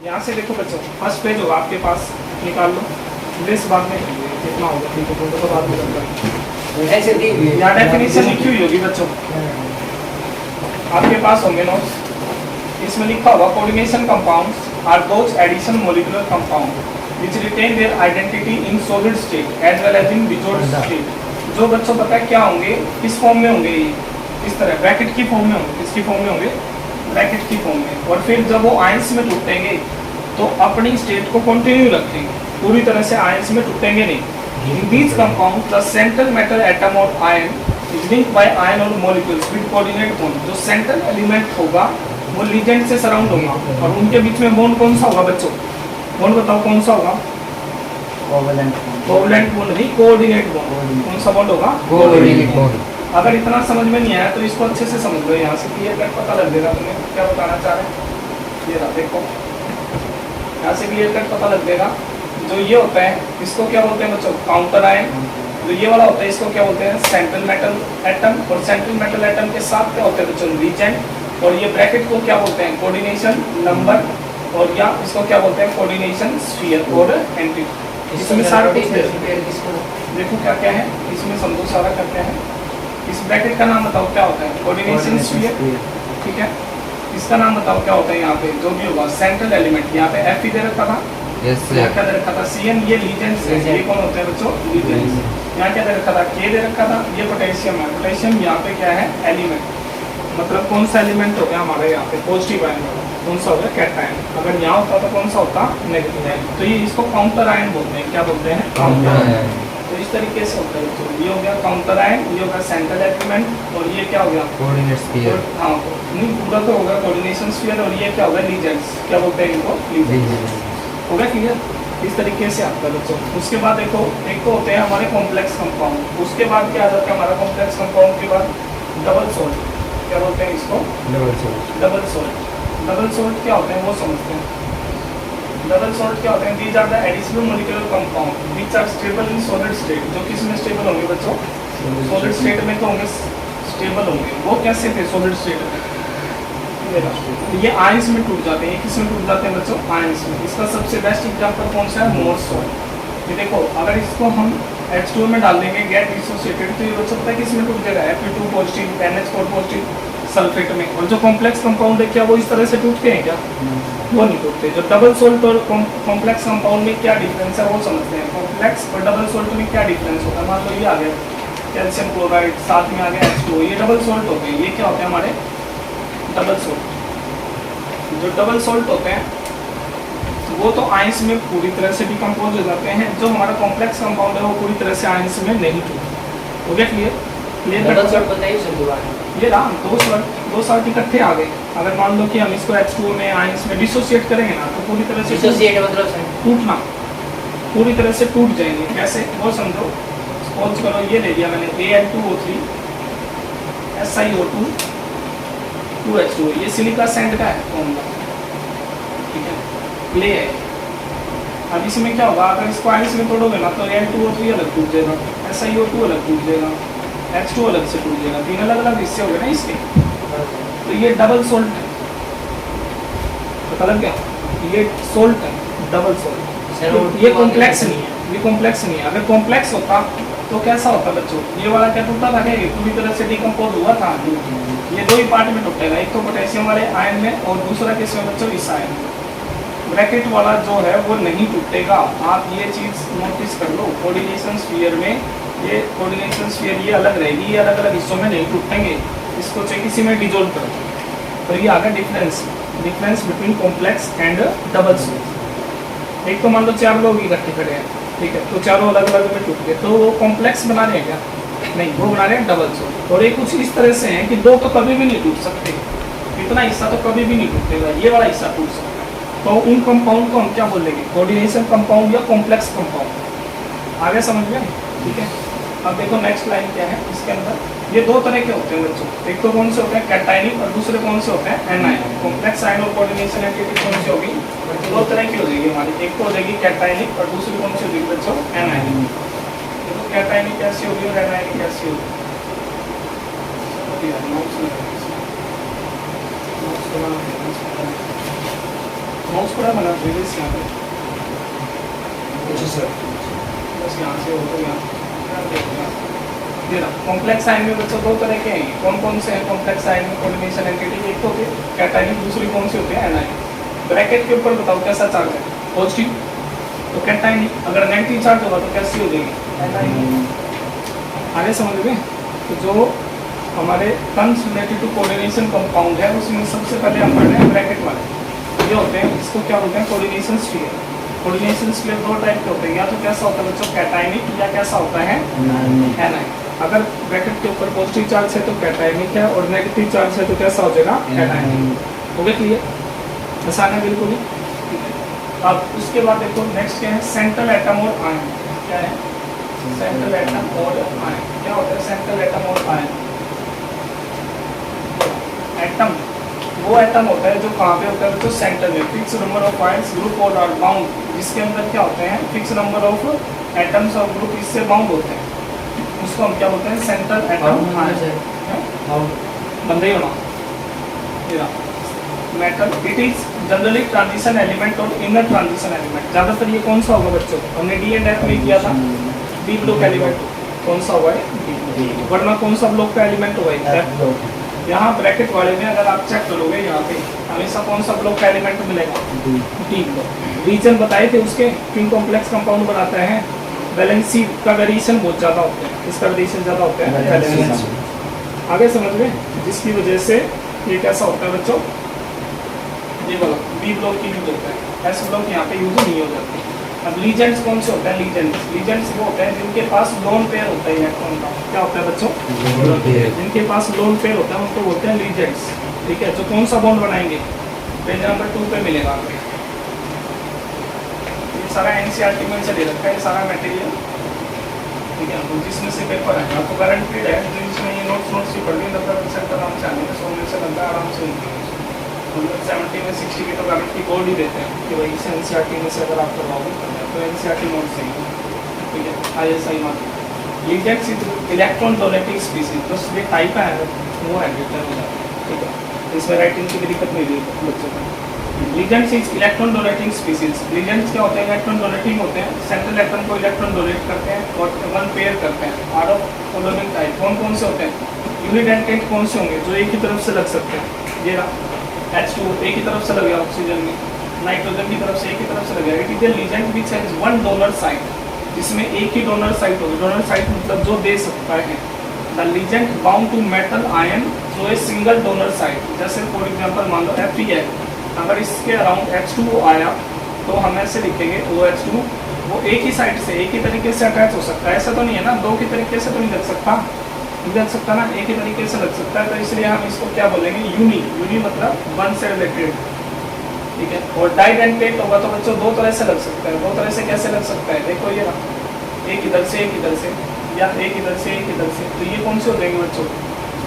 यहाँ से देखो बच्चों, फर्स्ट पेज होगा आपके पास, निकाल लो। लिस्ट बाद में कितना होगा, ठीक है, फोटो तो बाद में करना। ऐसे दी हुई है, यहाँ डेफिनेशन लिखी हुई होगी बच्चों, आपके पास होंगे नोट्स। इसमें लिखा होगा coordination compounds are those addition molecular compound which retain their identity in solid state as well as in disorder state. जो बच्चों पता है क्या होंगे, किस फॉर्म में होंगे, ये इस तरह ब्रैकेट की फॉर्म में होंगे। किसकी फॉर्म में होंगे? ब्रैकेट की फॉर्म में। और फिर जब वो आयंस में टूटेंगे तो अपनी स्टेट को कंटिन्यू रखेंगे, पूरी तरह से आयंस में टूटेंगे नहीं। In these compound the central metal atom और ion is linked by ion और मॉलिक्यूल्स विद कोऑर्डिनेट बॉन्ड। जो सेंट्रल एलिमेंट होगा वो लिगेंड से सराउंड होगा, और उनके बीच में बॉन्ड कौन सा होगा बच्चों? बॉन्ड बताओ कौन सा होगा? कोवलेंट बॉन्ड नहीं, कोऑर्डिनेट बॉन्ड। कौन सा बॉन्ड होगा? Coordinate bond. अगर इतना समझ में नहीं आया तो इसको अच्छे से समझ लो, यहाँ से क्लियर कट पता लग जाएगा तुम्हें क्या बताना चाह रहे हैं। ये रहा देखो, यहाँ से क्लियर कट पता लग जाएगा। जो ये होता है इसको क्या बोलते हैं बच्चों? Counter ion. जो ये वाला होता है इसको क्या बोलते हैं? Central metal atom. और सेंट्रल मेटल एटम के साथ क्या होते हैं बच्चों? रीजेंट। और ये ब्रैकेट को क्या बोलते हैं? Coordination number. और या इसको क्या बोलते हैं? कोऑर्डिनेशन स्फीयर और एंटी। इसमें सारा कुछ देखो क्या क्या है इसमें, समझो सारा क्या क्या है। इस ब्रैकेट का नाम बताओ क्या होता है? कोऑर्डिनेशन स्फीयर, ठीक है। इसका नाम बताओ क्या होता है? यहाँ पे जो भी होगा सेंट्रल एलिमेंट, यहाँ पे Fe दे रखा था, क्या दे रखा था? Cn। ये लीजेंड्स है, ये कौन होते हैं बच्चों? लीजेंड्स। यहाँ क्या दे रखा था? K दे रखा था, ये पोटेशियम है। पोटेशियम यहाँ पे क्या है? एलिमेंट। मतलब कौन सा एलिमेंट हो गया हमारे यहाँ पे? पॉजिटिव आयन वाला। कौन सा हो गया? कैटायन। अगर यहाँ होता तो कौन सा होता? Negative ion. तो ये इसको काउंटर आयन बोलते हैं। क्या बोलते हैं? Counter ion. तो इस तरीके से होता है तो ये हो गया काउंटर आयन, ये हो गया सेंट्रल एलिमेंट, और ये क्या हो गया? Coordinate sphere. हाँ, नहीं पूरा तो होगा कोऑर्डिनेशन स्फीयर। और ये क्या होगा? लीजेंड्स। क्या बोलते हैं इनको? लीजेंड्स। हो गया क्लियर? इस तरीके से आपका बच्चों। उसके बाद देखो, एक तो होते हैं हमारे कॉम्प्लेक्स कंपाउंड। उसके बाद क्या आ जाता है हमारा कॉम्प्लेक्स कंपाउंड के बाद? Double salt. क्या बोलते हैं इसको? Double salt. Double salt. Double salt क्या होते हैं वो समझते हैं। डबल सोल्ट क्या होते हैं? These are the additional molecular compound which are stable in solid state. जो किस में स्टेबल होंगे बच्चों? सॉलिड स्टेट में तो होंगे, स्टेबल होंगे। वो कैसे थे सॉलिड स्टेट में? ये आयंस में टूट जाते हैं। किस में टूट जाते हैं बच्चों? आयंस में। इसका सबसे बेस्ट एग्जांपल कौन सा है? मोर सॉल्ट। ये देखो, अगर इसको हम H2 में डाल देंगे गेट डिसोसिएटेड, तो ये बच्चों पता है किस में टूट जाएगा? Fe2 positive, NH4 positive sulphate में। और जो कॉम्प्लेक्स कंपाउंड है क्या वो इस तरह से टूटते हैं क्या? वो नहीं टूटते। जो डबल सोल्ट और कॉम्प्लेक्स कंपाउंड में क्या डिफरेंस है वो समझते हैं। कॉम्प्लेक्स और डबल सोल्ट में क्या डिफरेंस होता है? मान लो ये आ गया कैल्शियम क्लोराइड, साथ में आ गया H2, ये डबल सोल्ट होते हैं। ये क्या होते हैं हमारे? Double salt. जो डबल सोल्ट होते हैं वो तो आयंस में पूरी तरह से डिकम्पोज हो जाते हैं। जो हमारा कॉम्प्लेक्स कंपाउंड है वो पूरी तरह से आयंस में नहीं टूटता। हो गया क्लियर? डबल सोल्ट बताइए सर दोबारा। ये रहा दो सॉल्ट इकट्ठे आ गए। अगर मान लो कि हम इसको H2 में आयंस में डिसोसिएट करेंगे ना, तो पूरी तरह से डिसोसिएट मतलब सर टूटना, पूरी तरह से टूट जाएंगे। कैसे वो समझो। सपोज करो ये ले लिया मैंने Al2O3 SiO2 2H2। ये सिलिका सैंड का है फॉर्मूला, ठीक है, क्ले है। अब इसमें क्या होगा? अगर इसको आयंस में तोड़ोगे ना तो Al2O3 अलग टूट जाएगा, SiO2 अलग टूट जाएगा, H2 अलग से टूट जाएगा। तीन अलग अलग हिस्से हो गए ना इसके। तो ये डबल सोल्ट है, पता लग गया? ये सोल्ट है, डबल सोल्ट। तो ये कॉम्प्लेक्स नहीं है, ये कॉम्प्लेक्स नहीं है। अगर कॉम्प्लेक्स होता तो कैसा होता बच्चों? ये वाला क्या टूटा था? क्या पूरी तरह से डिकम्पोज हुआ था? ये दो ही पार्ट में टूटेगा, एक तो पोटेशियम वाले आयन में और दूसरा किसमें बच्चों? इस आयन में। ब्रैकेट वाला जो है वो नहीं टूटेगा। आप ये चीज़ नोटिस कर लो। कोऑर्डिनेशन स्फीयर में ये कोऑर्डिनेशन स्फीयर ये अलग रहेगी, ये अलग अलग हिस्सों में नहीं टूटेंगे। इसको चाहे किसी में डिजोल्व करो। तो ये आ गया difference between complex and double salt. एक तो मान लो चार लोग इकट्ठे खड़े हैं, ठीक है, तो चारों अलग अलग में टूट गए, तो वो कॉम्प्लेक्स बना रहे हैं क्या? नहीं, वो बना रहे हैं डबल सोल्ट। और ये कुछ इस तरह से हैं कि दो तो कभी भी नहीं टूट सकते, इतना हिस्सा तो कभी भी नहीं टूटेगा, ये वाला हिस्सा टूट सकता है। तो उन कंपाउंड को हम क्या बोलेंगे? कोऑर्डिनेशन कंपाउंड या कॉम्प्लेक्स कंपाउंड। आगे समझ में? ठीक है। अब देखो नेक्स्ट लाइन क्या है इसके अंदर। ये दो तरह के होते हैं बच्चों। एक तो कौन से होते हैं? कैटायनिक, और दूसरे कौन से होते हैं? एनायनिक। कॉम्प्लेक्स आयन और कोऑर्डिनेशन एंटिटी कौन सी होगी? दो तरह की हो जाएगी हमारी। एक तो हो जाएगी कैटायनिक और दूसरी कौन सी होगी बच्चों? एनायनिक। देखो कैटायनिक कैसी होगी और एनायनिक कैसी होगी? माउस पूरा बना दीजिए यहाँ पे, अच्छा सर। बस यहाँ से हो तो यहाँ ये ना कॉम्प्लेक्स आयन में बच्चों दो तरह के हैं। कौन कौन से हैं कॉम्प्लेक्स आयन में कोऑर्डिनेशन एंटिटी? एक तो होती है कैटायनिक, दूसरी कौन सी होती है एनायन। ब्रैकेट के ऊपर बताओ कैसा चार्ज है? पॉजिटिव तो कैटायनिक, अगर नेगेटिव चार्ज होगा तो कैसी हो जाएगी? एनायन। आगे समझ गए? तो जो हमारे terms related to coordination compound है उसमें सबसे पहले हम पढ़ रहे हैं ब्रैकेट वाले। ये होते हैं, इसको क्या बोलते हैं? Coordination sphere. कोऑर्डिनेशन स्फीयर दो टाइप के होते हैं, या तो कैसा होता है बच्चों? कैटायनिक, या कैसा होता है? एनायन। अगर ब्रैकेट के ऊपर पॉजिटिव चार्ज है तो कैटायनिक है, और नेगेटिव चार्ज है तो कैसा हो जाएगा? एनायनिक। हो गया क्लियर? आसान है बिल्कुल ही। ठीक है, अब उसके बाद देखो नेक्स्ट क्या है? सेंट्रल एटम और आयन। क्या है? सेंट्रल एटम और आयन। क्या होता है सेंट्रल एटम और आयन? एटम वो एटम होता है जो कहाँ पे होता है? जो सेंटर में fix number of ions group और आर बाउंड, जिसके अंदर क्या होते हैं? फिक्स नंबर ऑफ एटम्स और ग्रुप इससे बाउंड होते हैं, उसको हम क्या बोलते हैं? Central atom ion. बंदे ही होना metal. It is generally transition element और इनर ट्रांजिशन एलिमेंट। ज्यादातर ये कौन सा होगा बच्चों? हमने डी एंड एफ में किया था। डी ब्लॉक एलिमेंट कौन सा हुआ है? वरना कौन सा ब्लॉक का एलिमेंट हुआ है? यहाँ ब्रैकेट वाले में अगर आप चेक करोगे यहाँ पे हमेशा कौन सा ब्लॉक का एलिमेंट मिलेगा? D block. रीजन बताए थे उसके, किन कॉम्प्लेक्स कंपाउंड बनाता है? वैलेंसी का वेरिएशन बहुत ज्यादा होता है। इसका वेरिएशन ज्यादा होता है वैलेंसी। आगे समझ में, जिसकी वजह से ये कैसा होता है बच्चों? ये बोलो बी ब्लॉक की यूज होता है, एस ब्लॉक यहाँ पे यूज नहीं हो जाती। अब लीजेंड्स कौन से होते हैं? लीजेंड्स वो होते हैं जिनके पास लोन पेयर होता है इलेक्ट्रॉन का। क्या होता है बच्चों? जिनके पास लोन पेयर होता है उनको बोलते हैं लीजेंड्स। ठीक है, जो कौन सा बॉन्ड बनाएंगे? पेज नंबर 2 पे मिलेगा आपको। ये सारा एनसीईआरटी में से दे रखा है, ये सारा मटेरियल। ठीक है, तो जिसमें से पेपर है आपको गारंटीड है, जिसमें ये नोट्स ही पढ़ लें 90% आराम से आने में, 100 में से 90 आराम से उनकी 70 में 60 की तो गारंटी बोर्ड ही देते हैं कि भाई इस एनसीईआरटी में से अगर आप करवाओगे तो एनसीईआरटी नोट सही है। ठीक है, ISI मान legends is electron donating species. बस ये टाइप है वो है डिटेल हो जाता है। ठीक है, इसमें राइटिंग की भी दिक्कत नहीं हुई बच्चों को। Legends is electron donating species. Legends क्या होते हैं? इलेक्ट्रॉन डोनेटिंग होते हैं। सेंट्रल एटम को इलेक्ट्रॉन डोनेट करते हैं और वन पेयर करते हैं। आर ऑफ फॉलोइंग टाइप कौन कौन से होते हैं? यूनिडेंटेड कौन से होंगे? जो एक ही तरफ से लग सकते हैं। ये H2 एक ही तरफ से लग गया ऑक्सीजन में, नाइट्रोजन की तरफ से एक ही तरफ से लग गया। It is a ligand which has one donor site, जिसमें एक ही डोनर साइट होगी। डोनर साइट मतलब जो दे सकता है। The ligand bound to metal ion through a single donor site. जैसे फॉर एग्जांपल मान लो Fe है, अगर इसके अराउंड H2O आया तो हम ऐसे लिखेंगे OH2। वो एक ही साइड से एक ही तरीके से अटैच हो सकता है। ऐसा तो नहीं है ना, दो की तरीके से तो नहीं लग सकता ना, एक ही तरीके से लग सकता है। तो इसलिए हम इसको क्या बोलेंगे? यूनी मतलब वन से रिलेटेड। ठीक है, और डाइडेंटेट होगा तो बच्चों दो तरह से लग सकता है। दो तरह से कैसे लग सकता है? देखो ये ना, एक इधर से एक इधर से, या एक इधर से एक इधर से। तो ये कौन से हो जाएंगे बच्चों?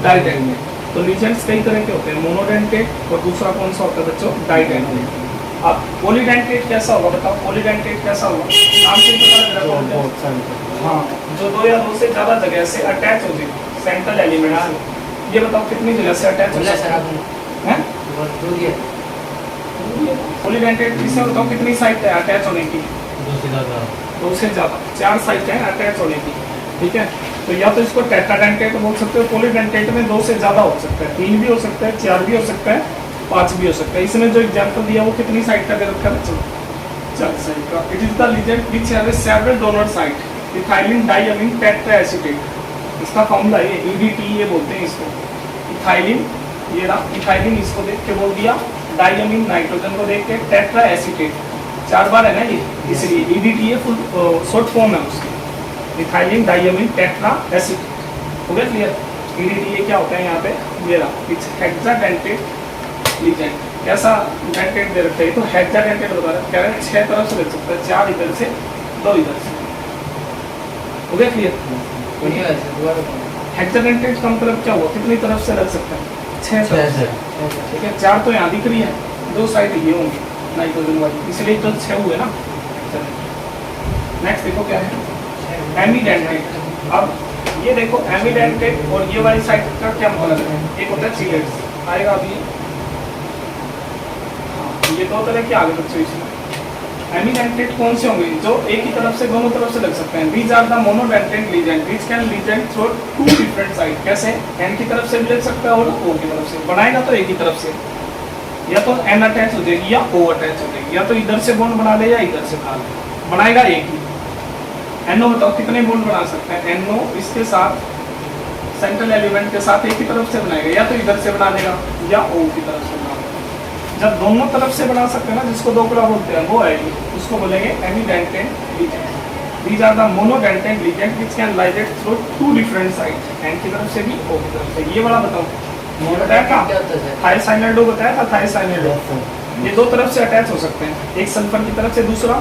डाइडेंटेट। तो लीजेंड्स कई तरह के होते हैं, मोनोडेंटेट और दूसरा कौन सा होता है बच्चों? डाइडेंटेट। अब पॉलीडेंटेट कैसा होगा बताओ? पॉलीडेंटेट कैसा होगा? नाम से पता लग रहा है। हाँ, जो दो या दो से ज्यादा जगह से अटैच हो जाएगा सेंट्रल एलिमेंट से। ये बताओ कितनी जगह से अटैच हो सकता है? पॉलीडेंटेट किससे बताओ कितनी साइट है अटैच होने की? दो से ज्यादा, 4 साइट है अटैच होने की। ठीक है, तो या तो इसको टेट्राडेंटेट बोल सकते हो। पॉलीडेंटेट में 2 से ज्यादा हो सकता है, 3 भी हो सकता है, 4 भी हो सकता है, 5 भी हो सकता है। इसमें जो एग्जाम्पल दिया वो कितनी साइट का दे रखा है? 4 साइट का। It is the ligand which have a several donor site. Ethylene diamine tetraacetate, इसका फॉर्मूला ये EDT ये बोलते हैं इसको। इथाइलिन, ये रहा इथाइलिन, इसको देख के बोल दिया। डाइअमीन नाइट्रोजन को देख के, टेट्राएसीटेट 4 बार है ना ये, इसलिए EDT ये फुल शॉर्ट फॉर्म है उसकी। Ethylene diamine टेट्राएसीटेट। हो गया क्लियर? EDT ये क्या होता है यहाँ पे? ये रहा इट्स हेक्साडेंटेट लीजेंड। कैसा डेंटेट दे रखा है? तो हेक्साडेंटेट बता रहा है, कह रहे हैं 6 तरफ से लग सकता है, 4 इधर से 2 इधर से। हो गया क्लियर? हेक्साडेंटेट का मतलब क्या हुआ? कितनी तरफ से लग सकता है? 6 तरफ से। ठीक है, 4 तो यहाँ दिख रही है, 2 साइड ये होंगी नाइट्रोजन वाली, इसलिए तो 6 हुए ना। नेक्स्ट देखो क्या है? एमीडेंटेट। अब ये देखो एमीडेंटेट और ये वाली साइड का क्या मतलब है? एक होता है चिलेट्स, आएगा अभी ये दो तरह के आगे बच्चों इसमें एमीडेंटेड कौन से होंगे जो एक ही तरफ से दोनों तरफ से लग सकते हैं. These are the monodentate ligand which can ligand through two different side. कैसे एन की तरफ से भी लग सकता है और ओ की तरफ से. बनाएगा तो एक ही तरफ से या तो एन अटैच हो जाएगी या ओ अटैच हो जाएगी या तो इधर से बॉन्ड बना ले या इधर से बना ले. बनाएगा एक ही. एनओ बताओ कितने बॉन्ड बना सकते हैं. एनओ इसके साथ सेंट्रल एलिमेंट के साथ एक ही तरफ से बनाएगा या तो इधर से बना लेगा या ओ की तरफ से बना लेगा. जब दोनों तरफ से बना सकते हैं ना जिसको दोकड़ा बोलते हैं वो आएगी उसको बोलेंगे ambidentate ligand. These are the monodentate ligand which can ligate through two different sides. N की तरफ से भी ओ की तरफ से. ये वाला बताओ बताया था थायसाइनाइडो बताया था. थायसाइनाइडो ये दो तरफ से अटैच हो सकते हैं. एक सल्फर की तरफ से दूसरा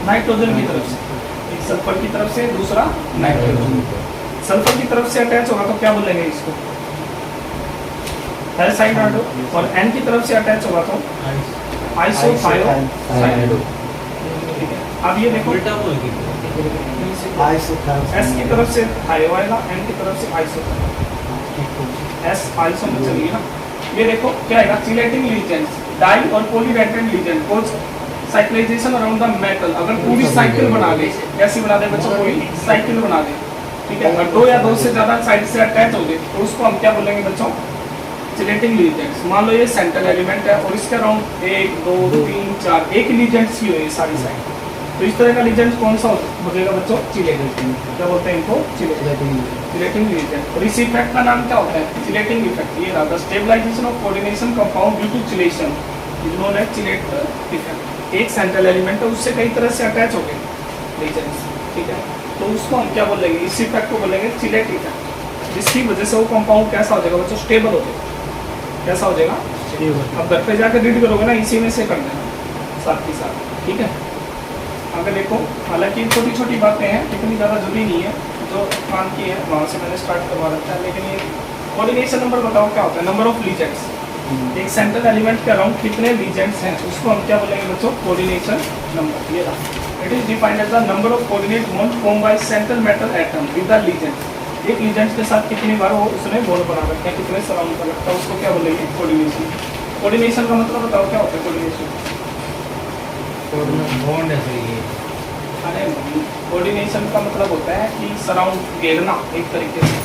नाइट्रोजन की तरफ से. एक सल्फर की तरफ से दूसरा नाइट्रोजन. सल्फर की तरफ से अटैच होगा तो क्या बोलेंगे इसको थायसाइनाइडो. और एन की तरफ से अटैच होगा तो आइसोथायोसाइनाइडो. अब ये देखो एस की तरफ से थायो आएगा एन की तरफ से आइसो. एस आइसो में चलिए ना. ये देखो क्या आएगा चिलेटिंग लीजेंड्स डाई और polydentate ligand cause cyclization around the metal. अगर पूरी साइकिल बना ले कैसी बना दे बच्चों पूरी साइकिल बना दे. ठीक है. अगर दो या दो से ज्यादा साइड से अटैच हो गए तो उसको हम क्या बोलेंगे बच्चों चिलेटिंग लीजेंड्स. मान लो ये सेंट्रल एलिमेंट है और इसके अराउंड 1 2 3 4 एक लीजेंड्स ही हुए सारी साइड. तो इस तरह का लीजेंड कौन सा हो जाएगा बच्चों चिलेटिंग. क्या बोलते हैं इनको चिलेटिंग लीजेंड. और इस इफेक्ट का नाम क्या होता है चिलेटिंग इफेक्ट. ये रहा stabilization of coordination compound due to chelation is known as chelate effect. एक सेंट्रल एलिमेंट है उससे कई तरह से अटैच हो गए लीजेंड्स. ठीक है. तो उसको हम क्या बोलेंगे इस इफेक्ट को बोलेंगे चिलेट इफेक्ट. जिसकी वजह से वो कंपाउंड कैसा हो जाएगा बच्चों स्टेबल हो जाएगा. कैसा हो जाएगा अब घर पे जाकर रीड करोगे ना इसी में से कर देना साथ ही साथ. ठीक है. आगे देखो हालांकि छोटी छोटी बातें हैं इतनी ज़्यादा जरूरी नहीं है. जो काम की है वहाँ से मैंने स्टार्ट करवा रखा है. लेकिन ये कोऑर्डिनेशन नंबर बताओ क्या होता है. Number of legends. एक सेंट्रल एलिमेंट के अराउंड कितने लीजेंड्स हैं उसको हम क्या बोलेंगे बच्चों कोऑर्डिनेशन नंबर. ये रहा. It is defined as the number of coordinate bond form by central metal atom with the ligand. एक लीजेंड के साथ कितनी बार वो उसने बॉन्ड बना रखा है कितने सराउंड कर रखा है उसको क्या बोलेंगे कोऑर्डिनेशन. कोऑर्डिनेशन का मतलब बताओ क्या होता है कोऑर्डिनेशन. बॉन्ड है सर ये. अरे कोऑर्डिनेशन का मतलब होता है कि सराउंड घेरना एक तरीके से.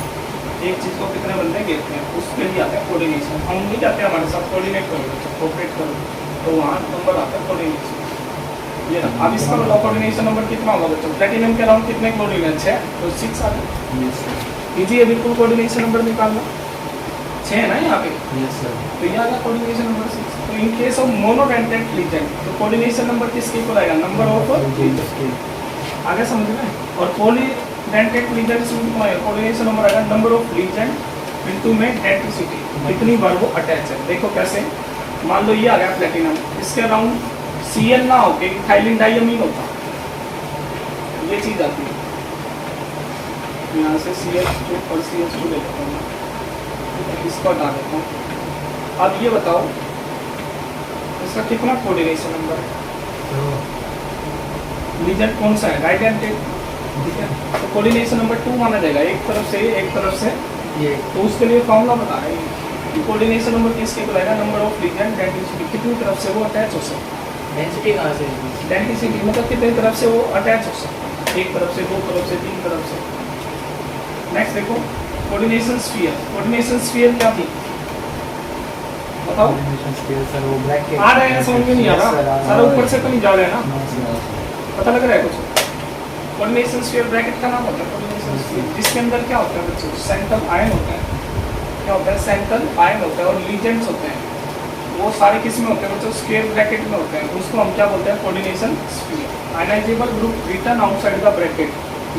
एक चीज़ को कितने बंदे घेरते हैं उसके लिए आता है कोऑर्डिनेशन. हम नहीं जाते हमारे साथ कोऑर्डिनेट करो कोऑपरेट करो तो वहाँ नंबर आता है कोऑर्डिनेशन. ये ना. अब इसका बताओ कोऑर्डिनेशन नंबर कितना होगा बच्चों. प्लेटिनम के अराउंड कितने क्लोरीन है 6 तो 6 आ गए. इजी है बिल्कुल कोऑर्डिनेशन नंबर निकालना. 6 है ना यहाँ पे. तो ये आ गया कोऑर्डिनेशन नंबर 6. तो in case of monodentate legend तो कोऑर्डिनेशन नंबर किसके इक्वल आएगा नंबर ऑफ लीजेंड. आगे समझ में. और पॉलीडेंटेड लीजेंड से कोऑर्डिनेशन नंबर आएगा नंबर ऑफ लीजेंड इनटू में डेंसिटी कितनी बार वो अटैच है. देखो कैसे मान लो ये आ गया प्लेटिनम इसके अराउंड Cl ना हो के इथाइलिन डाइअमीन होता ये चीज आती है. यहाँ से CH2 और CH2 ले लेता हूँ इसको हटा देता हूँ. अब ये बताओ इसका कितना कोऑर्डिनेशन नंबर है. लीजेंड कौन सा है डाइडेंटेड. ठीक है. तो कोऑर्डिनेशन नंबर 2 माना जाएगा. एक तरफ से ये. तो उसके लिए फॉर्मूला बता रहे हैं कोऑर्डिनेशन नंबर किसके बुलाएगा नंबर ऑफ लीजेंड डेंसिटी कितनी तरफ से वो अटैच हो सकता है. डेंसिटी कहाँ से. डेंसिटी मतलब कितनी तरफ से वो अटैच हो सकता है. एक तरफ से दो तरफ से तीन तरफ से. नेक्स्ट देखो कोऑर्डिनेशन स्फीयर. कोऑर्डिनेशन स्फीयर क्या थी बताओ. सर वो ब्लैक आ रहे हैं समझ में नहीं आ रहा. सारा ऊपर से तो नहीं जा रहे हैं ना. पता लग रहा है कुछ. कोऑर्डिनेशन स्फीयर ब्रैकेट का नाम होता है कोऑर्डिनेशन स्फीयर जिसके अंदर क्या होता है बच्चों सेंट्रल आयन होता है. क्या होता है सेंट्रल आयन होता है और लीजेंड्स होते हैं वो सारे किस में होते हैं बच्चों स्क्वायर ब्रैकेट में होते हैं. उसको हम क्या बोलते हैं coordination sphere. Ionizable group return outside the bracket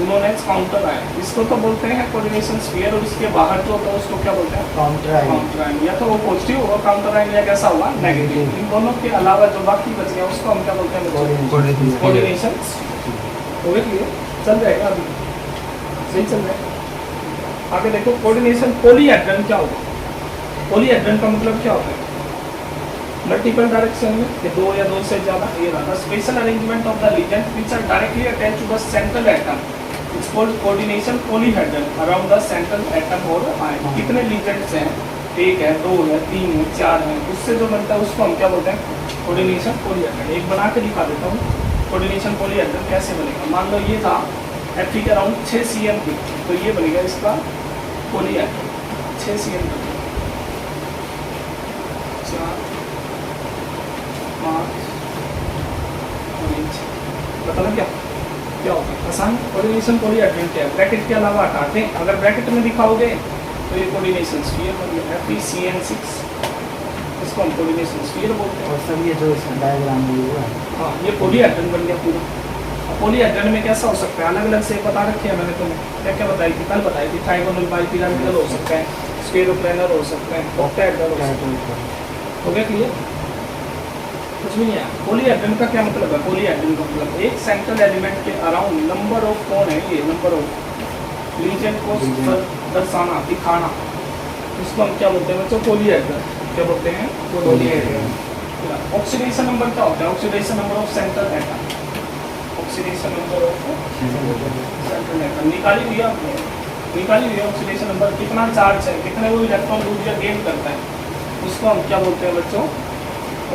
known as counter ion. इसको तो बोलते हैं कोऑर्डिनेशन स्फीयर और इसके बाहर जो होता है उसको क्या बोलते हैं काउंटर आयन. या तो वो पॉजिटिव होगा काउंटर आयन या कैसा होगा नेगेटिव. इन दोनों के अलावा जो बाकी बच गया उसको हम क्या बोलते हैं कोऑर्डिनेशन. हो गया चल जाएगा अभी सही चल रहा है. आगे देखो कोऑर्डिनेशन पॉलीहेड्रन क्या होगा. पॉलीहेड्रन का मतलब क्या होता है मल्टीपल डायरेक्शन में कि दो या दो से ज्यादा. ये रहा special arrangement of the ligand which are directly attached to the central atom it's called coordination polyhedron around the central atom और आयन. कितने लीजेंड्स हैं एक है, दो है, तीन है, चार है, उससे जो बनता है उसको हम क्या बोलते हैं? Coordination polyhedral. एक बना के दिखा देता हूँ कोऑर्डिनेशन पॉलीहेड्रल कैसे बनेगा। मान लो ये था Fe के अराउंड 6 cm की, तो ये बनेगा इसका पॉलीहेड्रल 6 cm का। 4 5 और 1 पता लग गया क्या होता है? आसान। कोऑर्डिनेशन पॉलीहेड्रल क्या है? ब्रैकेट के अलावा हटाते हैं, अगर ब्रैकेट में दिखाओगे तो ये कोऑर्डिनेशन स्फीयर बन गया FeCN6, इसको हम कोऑर्डिनेशन स्फीयर बोलते हैं। और सब ये जो इसका डायग्राम हुआ है, हाँ, ये पॉलीहेड्रल बन गया पूरा। अब पॉलीहेड्रल में कैसा हो सकता है? अलग अलग से बता रखे हैं मैंने तुम्हें, क्या क्या बताई थी? कल बताई थी। ट्राइगोनल, बाइपिरामिडल हो सकता है, स्फेरोप्लेनर हो सकता है, ऑक्टाहेड्रल हो सकता है। हो गया क्लियर? कुछ भी नहीं है। पॉलीहेड्रल का क्या मतलब है? पॉलीहेड्रल का मतलब एक सेंट्रल एलिमेंट के अराउंड नंबर ऑफ कौन है, ये नंबर ऑफ रीजन को दर्शाना, दिखाना, इसको हम क्या बोलते हैं बच्चों? पॉलीहेड्रल। क्या बोलते हैं? पॉलीहेड्रल। ऑक्सीडेशन नंबर क्या होता है? Oxidation number of central atom. Oxidation number of central atom निकाली हुई है आपने? निकाली हुई है ऑक्सीडेशन नंबर। कितना चार्ज है, कितने वो इलेक्ट्रॉन लूज या गेन करता है, उसको हम क्या बोलते हैं बच्चों?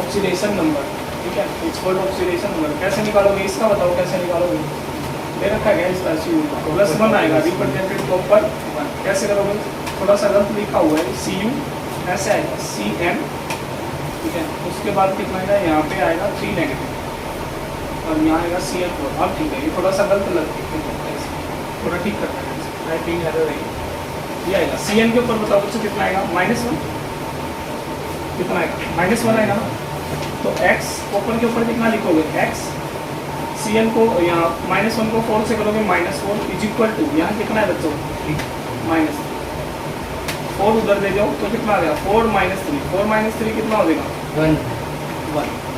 Oxidation number. ठीक है, इट्स कॉल्ड ऑक्सीडेशन नंबर। कैसे निकालोगे इसका? बताओ कैसे निकालोगे? दे रखा गया इसका CU +1 आएगा, रिप्रेजेंटेड के ऊपर 1। कैसे करोगे? थोड़ा सा गलत लिखा हुआ है, CU ऐसे आएगा CN। ठीक है, उसके बाद कितना आएगा? यहाँ पे आएगा 3 नेगेटिव और यहाँ आएगा CN4। अब ठीक है, ये थोड़ा सा गलत लगता है, थोड़ा ठीक करना है, टाइपिंग एरर है। ये आएगा CN के ऊपर, बताओ बच्चों कितना आएगा? -1। कितना आएगा? -1 आएगा ना। तो x ऊपर के ऊपर कितना लिखोगे? x CN को यहाँ -1 को 4 से करोगे, -4 इज इक्वल टू यहाँ कितना है बच्चों? -4 उधर दे जाओ तो कितना आ गया? 4 -3। 4 -3 कितना हो जाएगा? 1।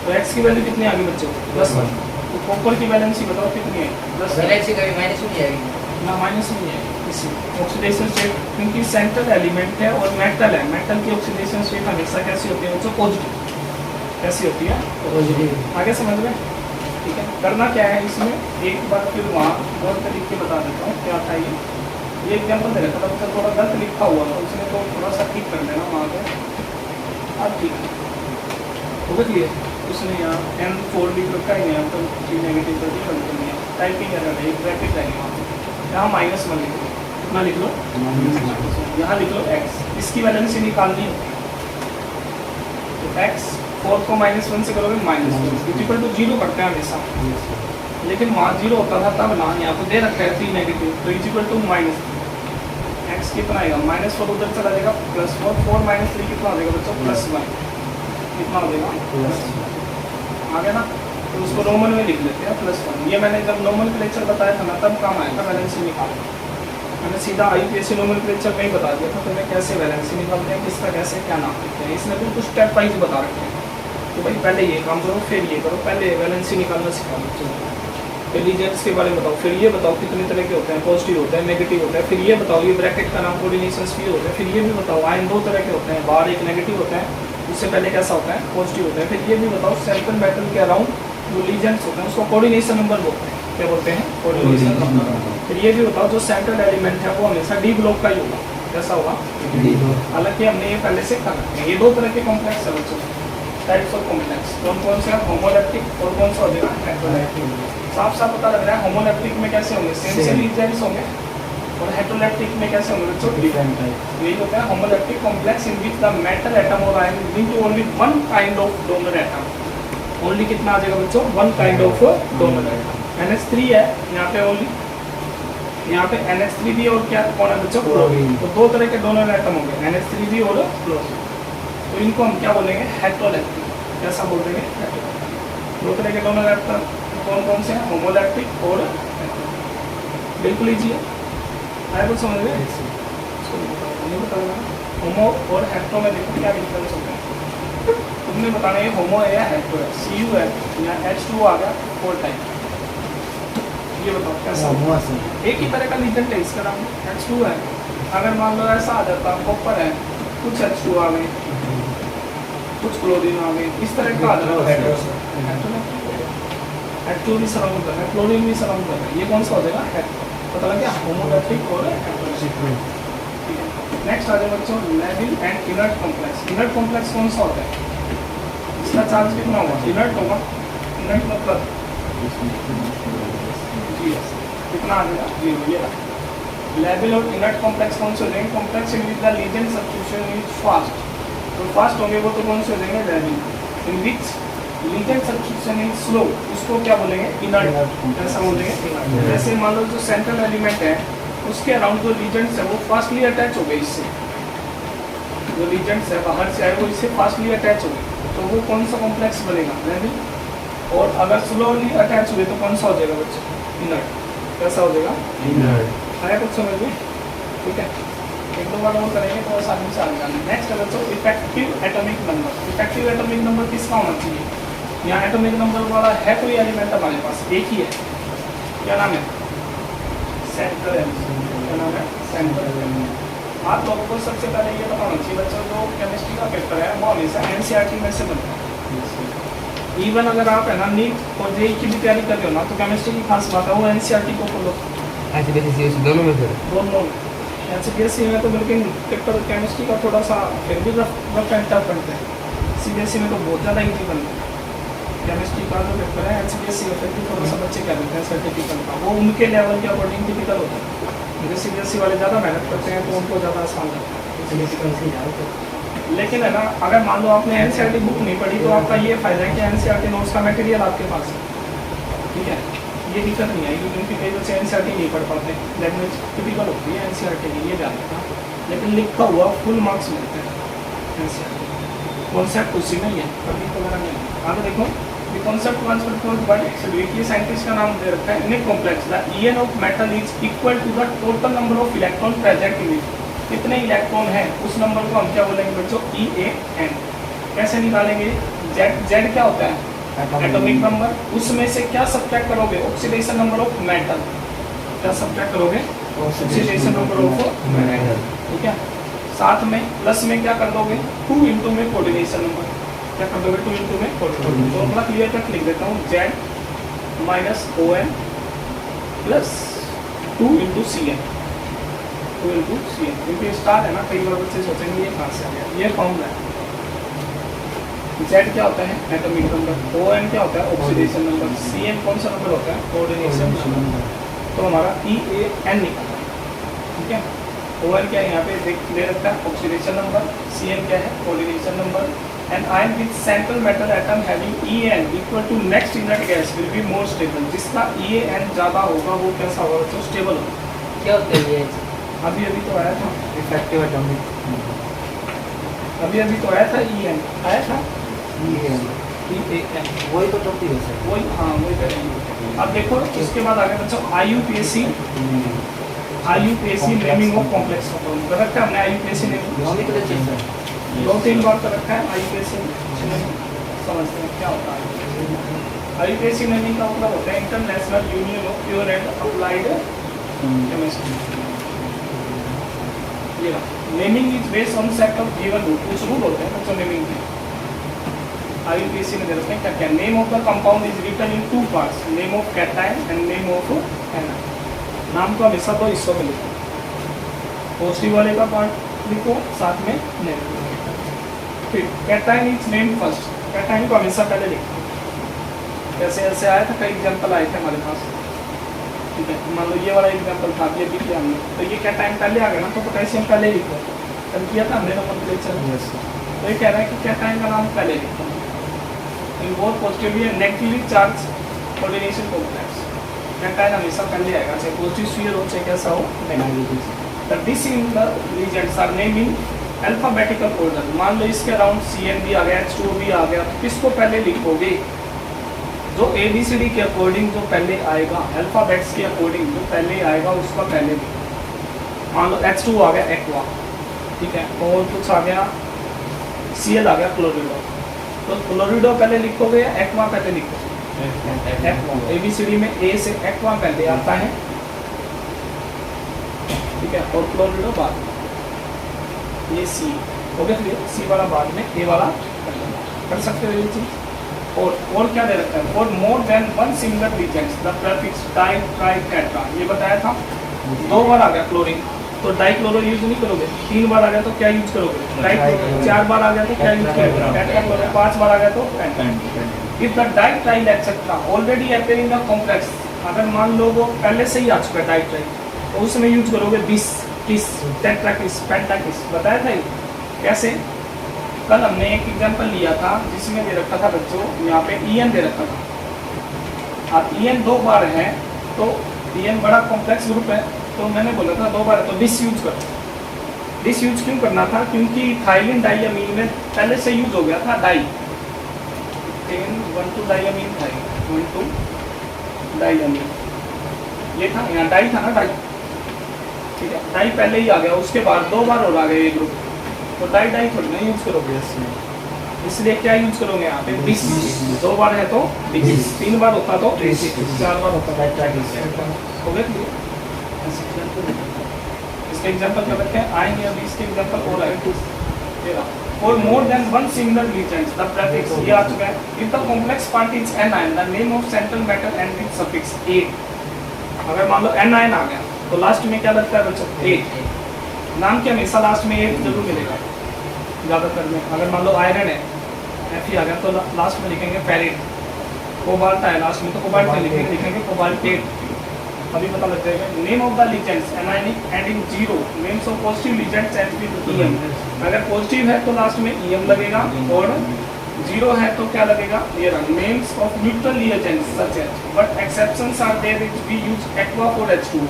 तो x की वैल्यू कितनी आ गई बच्चों? +1। तो ऊपर की वैलेंसी बताओ कितनी है? वैलेंसी कभी माइनस नहीं आएगी ना, माइनस नहीं है। इसी ऑक्सीडेशन स्टेट, क्योंकि सेंट्रल एलिमेंट है और मेटल है, मेटल की ऑक्सीडेशन स्टेट हमेशा कैसी होती है बच्चों? पॉजिटिव। कैसी होती है? पॉजिटिव। आगे समझ में? ठीक है, करना क्या है इसमें, एक बार फिर वहाँ और तरीके बता देता हूँ क्या था ये एग्जाम्पल दे रखा था, मतलब थोड़ा गलत लिखा हुआ था, उसने तो थोड़ा सा ठीक कर देना वहाँ पे। अब ठीक है, हो गया क्लियर? उसने यहाँ N4 लिख रखा है, यहाँ पर 3 नेगेटिव कर दी, कर दिया। टाइपिंग एरर है, एक ब्रैकेट रहेगी वहाँ पे, यहाँ -1 लिख लो। कितना लिख लो? यहाँ लिख लो x, इसकी वैलेंसी निकालनी होती है। तो x 4 को -1 से करोगे -1 इक्वल टू 0 करते हैं हमेशा, लेकिन वहाँ 0 होता था तब ना, यहाँ पे दे रखा है 3 नेगेटिव, तो इक्वल टू -x कितना आएगा? -4 उधर चला जाएगा, +4 4 -3 कितना हो जाएगा बच्चों? +1 कितना हो जाएगा? आ गया ना। तो उसको रोमन में लिख लेते हैं +1। ये मैंने जब नोमेनक्लेचर बताया था ना, तब काम आया था वैलेंसी निकालना। मैंने सीधा IUPAC नोमेनक्लेचर में ही बता दिया था तुम्हें कैसे वैलेंसी निकालते हैं, किसका कैसे क्या नाम लिखते हैं। इसमें कुछ स्टेप वाइज बता रखे हैं तो भाई पहले ये काम करो, फिर ये करो, पहले वैलेंसी निकालना सिखाओ बच्चों को, फिर रीजन्स के बारे में बताओ, फिर ये बताओ कितने तरह के होते हैं, पॉजिटिव होता है, नेगेटिव होता है, फिर ये बताओ ये ब्रैकेट का नाम कोऑर्डिनेशन स्फीयर होता है, फिर ये भी बताओ आयन 2 तरह के होते हैं, बाहर एक नेगेटिव होता है, उससे पहले कैसा होता है? पॉजिटिव होता है। फिर ये भी बताओ सेंट्रल मेटल के अराउंड जो रीजन्स होते हैं उसको कोऑर्डिनेशन नंबर बोलते हैं। क्या बोलते हैं? Coordination number. फिर ये भी बताओ जो सेंट्रल एलिमेंट है वो हमेशा डी ब्लॉक का ही होगा। कैसा होगा? हालांकि हमने ये पहले से कर रखे हैं। ये 2 तरह के कॉम्प्लेक्स है बच्चों, टाइप्स ऑफ कॉम्प्लेक्स। कौन से? होमोलैप्टिक और कौन सा हो जाएगा? हेटेरोलैप्टिक। साफ साफ पता लग रहा है होमोलैप्टिक में कैसे होंगे? सेम रीजन्स होंगे, और हेटेरोलैप्टिक में कैसे होंगे बच्चों? Different type. यही होता है homoleptic complex in which the metal atom और ion link to only one kind of donor atom. Only कितना आ जाएगा बच्चों? 1 kind of donor atom. NH3 है यहाँ पे ओनली, यहाँ पे NH3 भी और क्या कौन है बच्चों? क्लोरीन। तो 2 तरह के डोनर एटम होंगे, NH3 भी और क्लोरीन। तो इनको हम क्या बोलेंगे? हेटेरोलैप्टिक। कैसा बोल देंगे? हेटेरोलैप्टिक। 2 तरह के डोनर एटम कौन कौन से हैं? होमोलैप्टिक और हेटेरोलैप्टिक। बिल्कुल ईजी है, आया कुछ समझ गए? नहीं बताऊंगा। होमो और हेटेरो में देखो क्या डिफरेंस होता है, तुमने बताना है होमो है या हेटेरो है। CU है या H2O आ गया 4 टाइप। ये बताओ कैसा? एक ही तरह का लीजेंड है इसका नाम H2 है। अगर मान लो ऐसा आ जाता कॉपर है, कुछ H2 आ गए, कुछ क्लोरीन आ गए, इस तरह का आ जाता है। H2 भी सराउंड कर रहा है, क्लोरीन भी सराउंड कर रहा है, ये कौन सा हो जाएगा? हेटेरो। पता लग गया? होमोलैप्टिक और हेटेरोलैप्टिक। ठीक है, नेक्स्ट आ जाए बच्चों level and inert complex. Inert complex कौन सा होता है? इसका चार्ज कितना होगा? इनर्ट होगा। इनर्ट मतलब जी कितना आ जाएगा? 0। ये लेवल और इनर्ट कॉम्प्लेक्स कौन से हो जाएंगे? Complex in which the legend substitution is fast. तो फास्ट होंगे वो तो कौन से हो जाएंगे? Level. In which legend substitution is slow, उसको क्या बोलेंगे? इनर्ट। ऐसा बोलेंगे इनर्ट। जैसे मान लो जो सेंट्रल एलिमेंट है उसके अराउंड जो लीजेंड्स है वो फास्टली अटैच हो गए इससे, जो लीजेंड्स है बाहर से आए वो इससे फास्टली अटैच हो गए, तो वो कौन सा कॉम्प्लेक्स बनेगा? लेवल। और अगर स्लोली अटैच हुए तो कौन सा हो जाएगा बच्चों? इनर्ट। कैसा हो जाएगा? इनर्ट। आया कुछ समझ में? ठीक है, एक दो बार और करेंगे तो आसानी से आ जाएगा। नेक्स्ट है बच्चों effective atomic number. Effective atomic number किसका होना चाहिए? यहाँ एटॉमिक नंबर वाला है कोई एलिमेंट हमारे पास? एक ही है, क्या नाम है? Central element. क्या नाम है? Central element. आप लोगों को सबसे पहले ये पता होना चाहिए बच्चों, जो केमिस्ट्री का पेपर है वो हमेशा एनसीईआरटी में से बनता है। इवन अगर आप है ना नीट और जेईई की भी तैयारी कर रहे हो ना तो केमिस्ट्री की खास बात है वो एनसीईआरटी को फॉलो दोनों में फिर दोनों। सीबीएसई में तो बिल्कुल पेपर केमिस्ट्री का थोड़ा सा फिर भी रफ एंड टफ बनते हैं, सीबीएसई में तो बहुत ज़्यादा ईजी बनता है। केमिस्ट्री का जो पेपर है सीबीएसई में फिर भी थोड़ा सा बच्चे क्या देते हैं सर्टिफिकेट का, वो उनके लेवल के अकॉर्डिंग टिपिकल होता है। जैसे सीबीएसई वाले ज़्यादा मेहनत करते हैं तो उनको ज़्यादा आसान लगता है। लेकिन है ना अगर मान लो आपने एनसीईआरटी बुक नहीं पढ़ी तो आपका ये फायदा है कि एनसीईआरटी नोट्स का मटेरियल आपके पास है, ठीक है, ये दिक्कत नहीं आएगी। क्योंकि कई बच्चे एनसीईआरटी नहीं पढ़ पाते, लैंग्वेज टिपिकल होती है एनसीईआरटी की, ये जानते हैं, लेकिन लिखा हुआ फुल मार्क्स मिलते हैं एनसीईआरटी। कॉन्सेप्ट उसी में ही है, कभी वगैरह नहीं है। आगे देखो the concept was proposed by एक्सडीवी, साइंटिस्ट का नाम दे रखा है। In a complex the EAN of metal is equal to the total number of electron present in it. कितने इलेक्ट्रॉन हैं उस नंबर को हम क्या बोलेंगे बच्चों? EAN। कैसे निकालेंगे? Z क्या होता है? Atomic number. उसमें से क्या सब्ट्रैक्ट करोगे? Oxidation number of metal. क्या सब्ट्रैक्ट करोगे? ऑक्सीडेशन नंबर ऑफ मेटल, ठीक है। साथ में प्लस में क्या कर दोगे? 2 इंटू में कोऑर्डिनेशन नंबर। क्या कर दोगे? 2 इंटू में कोऑर्डिनेशन। तो थोड़ा क्लियर कट लिख देता हूँ, Z minus ON plus 2 into CN। 2 into CN, क्योंकि स्टार है ना, कई बार बच्चे सोचेंगे ये कहाँ से आ गया। ये फॉर्मूला है। Z क्या होता है? Atomic number. ON क्या होता है? Oxidation number. CN कौन सा नंबर होता है? Coordination number. तो हमारा EAN निकला, ठीक है। ON क्या है यहाँ पे दे रखता है? Oxidation number. CN क्या है? Coordination number. And ion with central metal atom having EAN equal to next inert gas will be more stable. जिसका EAN ज़्यादा होगा वो कैसा होगा? तो स्टेबल होगा। क्या होता है ये? अभी तो आया था इफेक्टिव एटॉमिक। अभी तो आया था EAN, आया था EAN। EAN, वही तो टॉपिक है सर। वही, हाँ वही करेंगे। अब देखो इसके बाद आगे बच्चों IUPAC naming of complex compound कर रखा है हमने। IUPAC नेमिंग 2-3 बार कर रखा है। IUPAC समझते हैं क्या होता है। IUPAC नेमिंग का मतलब होता है International Union of Pure and Applied Chemistry. ये naming is based on set of given rule. कुछ रूल होते हैं बच्चों नेमिंग के। IUPAC में दे रखते हैं क्या क्या? Name of the compound is written in 2 parts, name of cation and name of anion. नाम को हमेशा 2 हिस्सों में लिखो, पॉजिटिव वाले का पार्ट लिखो, साथ में नेगेटिव। फिर cation is name first, cation को हमेशा पहले लिखो। कैसे ऐसे आया था, कई एग्जाम्पल आए थे हमारे पास, ठीक है। मान लो ये वाला एग्जाम्पल था, ये भी किया हमने, तो ये कैटायन पहले आ गया ना, तो पोटेशियम पहले लिखो। कल किया था हमने नोमेनक्लेचर। तो ये कह रहा है कि कैटायन का नाम पहले लिखो। In both positively and negatively charge coordination complex. Cation हमेशा पहले आएगा, चाहे पॉजिटिव स्फीयर हो चाहे कैसा हो negative. The this in the reagents are name in alphabetical order. मान लो इसके अराउंड CN भी आ गया, H2O भी आ गया, तो किसको पहले लिखोगे? जो ABCD के अकॉर्डिंग जो पहले आएगा, अल्फाबेट्स के अकॉर्डिंग जो पहले आएगा उसका पहले लिखो। मान लो H2O आ गया, एक्वा, ठीक है, और कुछ आ गया Cl आ गया, क्लोरिडो। तो क्लोरिडो पहले लिखोगे या एक्वा पहले लिखोगे? एक्वा। ABCD में A से एक्वा पहले आता है, ठीक है, और क्लोरिडो बाद में। ये C हो गया क्लियर। C वाला बाद में, A वाला कर सकते हो ये चीज। और क्या दे रखा है? और more than one single Regents the prefix di tri tetra. ये बताया था 2 बार आ गया क्लोरीन, तो डाइक्लोरो यूज नहीं करोगे। 3 बार आ गया तो क्या यूज करोगे? डाइक्लोरो। 4 बार आ गया तो क्या यूज करोगे? टेट्राक्लोरो। 5 बार आ गया तो पेंट। If the di tri etcetera already appear in the complex, अगर मान लो वो पहले से ही आ चुका है डाइट्राइल, तो उसमें यूज करोगे बिस, टिस, टेट्राकिस, पेंटाकिस। बताया था ये कैसे? कल हमने एक एग्जांपल लिया था जिसमें दे रखा था बच्चों, यहाँ पे ईएन दे रखा था। अब ईएन 2 बार है तो ईएन बड़ा कॉम्प्लेक्स ग्रुप है, तो मैंने बोला था 2 बार है तो डिस यूज करो। डिस यूज क्यों करना था? क्योंकि इथाइलिन डाइअमीन में पहले से यूज हो गया था डाई, 1,2 डाइअमीन था, 1,2 डाइअमीन, ये था यहाँ डाई था ना, डाई, ठीक है, डाई पहले ही आ गया, उसके बाद 2 बार और आ गया ये ग्रुप, तो डाई डाई थोड़ी ना यूज करोगे इसमें, इसलिए क्या यूज करोगे यहाँ पे? डिस। 2 बार है तो डिस, 3 बार होता तो 4 बार होता हो गया क्लियर? इसके एग्जांपल क्या करते हैं आएंगे अभी, इसके एग्जांपल और आएंगे। और more than one single region the prefix, ये आ चुका है। If the complex part is anion the name of central metal and with suffix 8। अगर मान लो एनायन आ गया तो लास्ट में क्या लगता है बच्चों? 8। नाम के हमेशा लास्ट में 8 जरूर मिलेगा ज़्यादातर में। अगर मान लो आयरन है, Fe आ गया तो लास्ट में लिखेंगे फेरिट। कोबाल्ट है लास्ट में तो कोबाल्ट में लिखेंगे कोबाल्टेट। अभी पता लग जाएगा। Name of the legends anionic and in 0 names of positive legends and with EM. अगर पॉजिटिव है तो लास्ट में ईएम लगेगा, और 0 है तो क्या लगेगा? ये रहा names of neutral ligands such as, but exceptions are there which we use aqua for H2।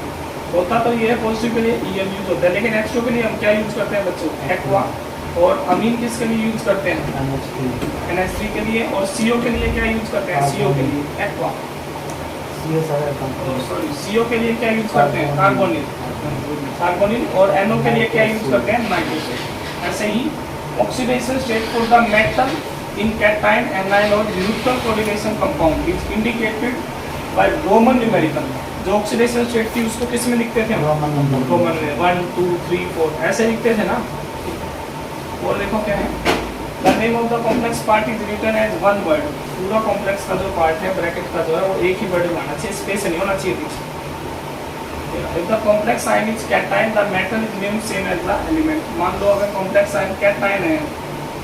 होता तो ये है पॉजिटिव के लिए ईएम यूज होता है, लेकिन H2 के लिए हम क्या यूज करते हैं बच्चों? एक्वा। और अमीन किसके लिए यूज करते हैं? NH3 के लिए। और CO के लिए क्या यूज करते हैं? CO के लिए एक्वा। सॉरी, CO के लिए क्या यूज करते हैं? कार्बोनिल। कार्बोनिल। और NO के लिए क्या यूज करते हैं? नाइट्रोजन। ऐसे ही oxidation state for the metal in cation anion और neutral coordination compound is indicated by Roman numerical. जो ऑक्सीडेशन स्टेट थी उसको किस में लिखते थे? रोमन में 1 2 3 4 ऐसे लिखते थे ना। और देखो क्या है, the name of the complex part is written as one word. पूरा कॉम्प्लेक्स का जो पार्ट है ब्रैकेट का जो है वो एक ही वर्ड होना चाहिए, स्पेस नहीं होना चाहिए बीच। If the complex ion is cation the metal is named same as the element. मान लो अगर कॉम्प्लेक्स आयन कैटायन है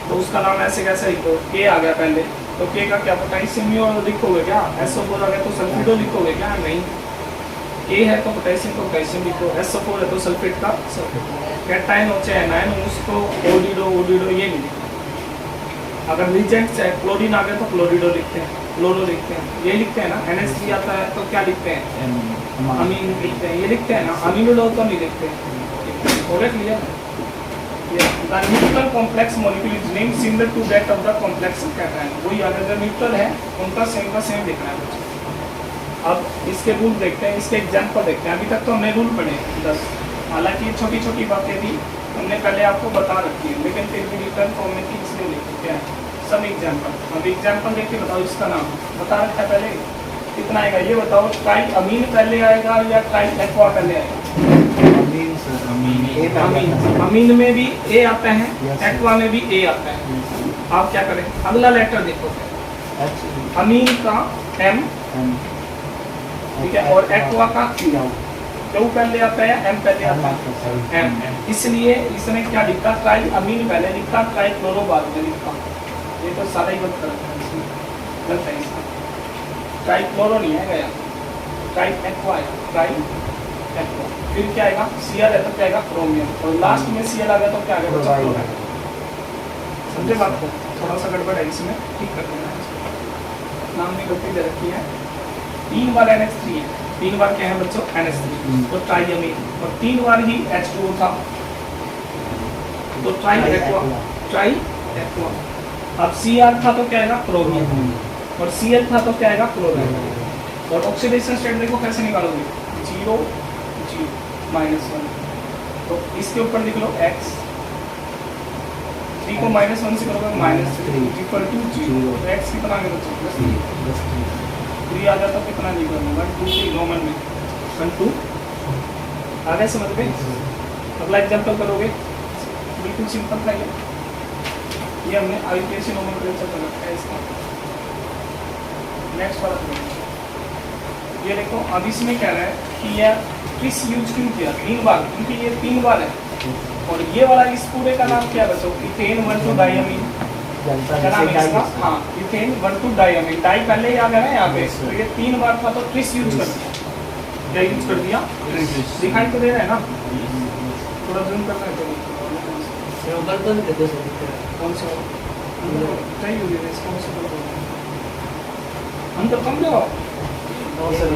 तो उसका नाम ऐसे कैसे लिखो? K आ गया पहले तो K का क्या पोटेशियम लिखोगे क्या? SO4 आ गया तो सल्फेट लिखोगे क्या? नहीं। A है तो पोटेशियम को पोटेशियम लिखो, SO4 है तो सल्फेट का सल्फेट। कैटायन हो चाहे एनायन उसको ओडिडो ये नहीं लिखते। अगर लीजेंड्स है क्लोरीन आ गया तो क्लोरिडो लिखते हैं, क्लोरो लिखते हैं, ये लिखते हैं ना। NH3 आता है तो क्या लिखते हैं? अमीन लिखते हैं, ये लिखते हैं ना। अमीनो तो नहीं लिखते हैं। हो गया clear? The neutral complex molecule is name similar to that of the complex cation. वही अगर जो न्यूट्रल है उनका सेम का सेम लिखना है। अब इसके रूल देखते हैं, इसके एग्जाम्पल देखते हैं। अभी तक तो हमने रूल पढ़े 10, हालांकि छोटी छोटी बातें भी हमने पहले आपको बता रखी है, लेकिन फिर भी रिटर्न फॉर्म में थी इसलिए लिखे क्या है सब एग्जाम्पल। अब एग्जाम्पल देख के बताओ, इसका नाम बता रखा है पहले, कितना आएगा ये बताओ। ट्राई अमीन पहले आएगा या ट्राई एक्वा पहले आएगा? अमीन में भी A आता है, एक्वा में भी A आता है। आप क्या करें, अगला लेटर देखो, अमीन का M, ठीक है, और एक्वा का Q पहले आता है, M पहले आता है, M। इसलिए इसने क्या लिखा? ट्राई अमीन पहले लिखा, ट्राई क्लोरो बाद में लिखा। ये तो सारा ही गलत है इसका। ट्राई क्लोरो नहीं आएगा यार, ट्राई एक्वा है, ट्राई एक्वा। फिर क्या आएगा? Cl है तो क्या आएगा? क्रोमियम। और लास्ट में Cl आ गया तो क्या आ गया? क्लोराइड। समझे बात को? थोड़ा सा गड़बड़ है इसमें, ठीक कर देना। नाम में गलती दे रखी है। 3 बार NH3 है, 3 बार क्या है बच्चों? NH3 तो ट्राइअमीन, और 3 बार ही H2O था तो ट्राई एक्वा, ट्राई एक्वा। अब Cr था तो क्या आएगा? क्रोमियम, और Cl था तो क्या आएगा? क्लोराइड। और ऑक्सीडेशन स्टेट देखो कैसे निकालोगे? 0 0 -1। तो इसके ऊपर लिख लो x, 3 को -1 से करोगे -3 इक्वल टू 0। तो x कितना आ गया बच्चों? 3 आ जाता तो कितना निकलेगा? 1 2 3 रोमन में 1 2 आ गया समझ में? अगला एग्जांपल करोगे, बिल्कुल सिंपल था ये हमने आईपीएससी नोमेनक्लेचर कर रखा है इसका। नेक्स्ट वाला ये देखो अब इसमें कह रहा है कि यह किस यूज क्यों किया 3 बार, क्योंकि ये 3 बार है। और ये वाला इस पूरे का नाम क्या बच्चों, इथेन 1,2 डाइअमीन क्या नाम है इसका, हाँ इथेन 1,2 डाइअमीन। डाई पहले ही आ गया ना यहाँ पे, तो ये 3 बार था तो ट्रिस यूज कर दिया। क्या यूज कर दिया, दिखाई तो दे रहा है ना, थोड़ा जूम करना है बर्तन देते सर कौन सा चाहिए होगी कौन सा अंदर कम दो सर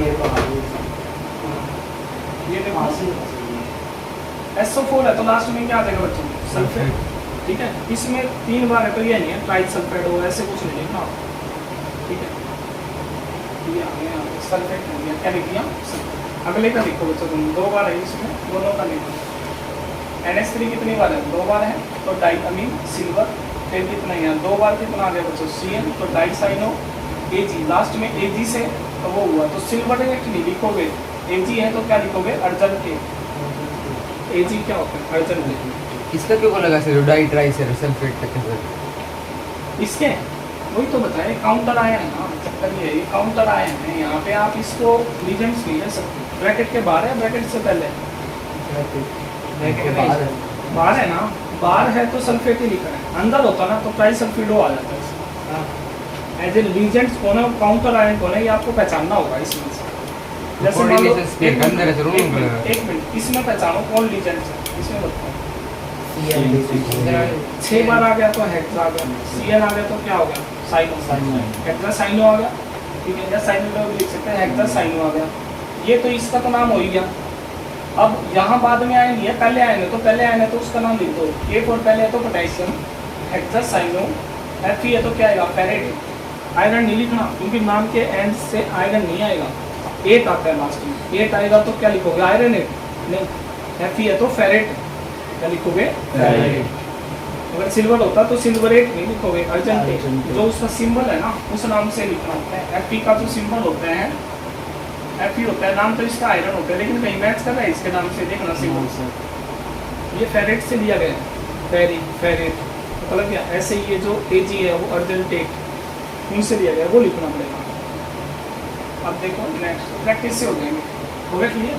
ये देखो SO4 है तो लास्ट में क्या आ जाएगा बच्चों, सल्फेट। ठीक है, इसमें 3 बार है तो ये नहीं है ट्राई सल्फेट हो, ऐसे कुछ नहीं लिखना। ठीक है, ये आ गया सल्फेट हो गया, क्या लिख दिया सल्फेट। अगले का लिखो बच्चों तुम, 2 बार है इसमें, दोनों का लिखो। NH3 कितनी बार है, 2 बार है तो डाइअमीन सिल्वर। फिर कितना है 2 बार कितना आ गया बच्चों, Cn तो डाइसाइनो Ag, लास्ट में Ag से तो वो हुआ तो सिल्वरेट नहीं लिखोगे, Ag है तो क्या लिखोगे अर्जेंटेट। Ag क्या होता है अर्जेंटेट। इसका क्यों लगा sir di tri sir sulphate तक सर? इसके वही तो बताया काउंटर आया है ना, चक्कर ये काउंटर आया है यहाँ पे, आप इसको लीजेंड्स नहीं ले सकते। ब्रैकेट के बाहर है, ब्रैकेट से पहले बाहर है ना, बाहर है तो सल्फेट ही लिखा है, अंदर होता ना तो ट्राई सल्फिडो आ जाता है। एज ए लीजेंड्स कौन है, काउंटर आयन कौन है, ये आपको पहचानना होगा इसमें से। जैसे मान लो एक मिनट इसमें पहचानो कौन लीजेंड्स है, इसमें बताओ। 6 बार आ गया तो हेक्सा आ गया, Cn आ गया तो क्या हो गया साइनो, हेक्सा साइनो आ गया। ठीक है, या साइनो भी लिख सकते हैं, हेक्सा साइनो आ गया। ये तो इसका तो नाम हो ही गया। अब यहाँ बाद में आए नहीं है, पहले आए ना, तो पहले आए ना तो उसका नाम लिख दो। ये फॉर पहले है तो पोटेशियम, हेक्सा साइनो। Fe है तो क्या आएगा फेरेट। आयरन नहीं लिखना क्योंकि नाम के एंड से आयरन नहीं आएगा, 8 आता है लास्ट में, 8 आएगा तो क्या लिखोगे आयरन है नहीं, Fe है तो फेरेट, क्या लिखोगे फेरेट। अगर सिल्वर होता तो सिल्वरेट नहीं लिखोगे, अर्जेंटेट। जो उसका सिंबल है ना उस नाम से लिखना होता है। Fe का जो सिंबल होता है Fe होता है, नाम तो इसका आयरन होता है लेकिन कहीं मैच कर रहा है इसके नाम से, देखना सिंबल। ये फेरेट से लिया गया है, फेरेट मतलब क्या, ऐसे ये जो Ag है वो अर्जेंटेट उनसे लिया गया, वो लिखना पड़ेगा। अब देखो नेक्स्ट प्रैक्टिस से हो जाएंगे, हो गया क्लियर।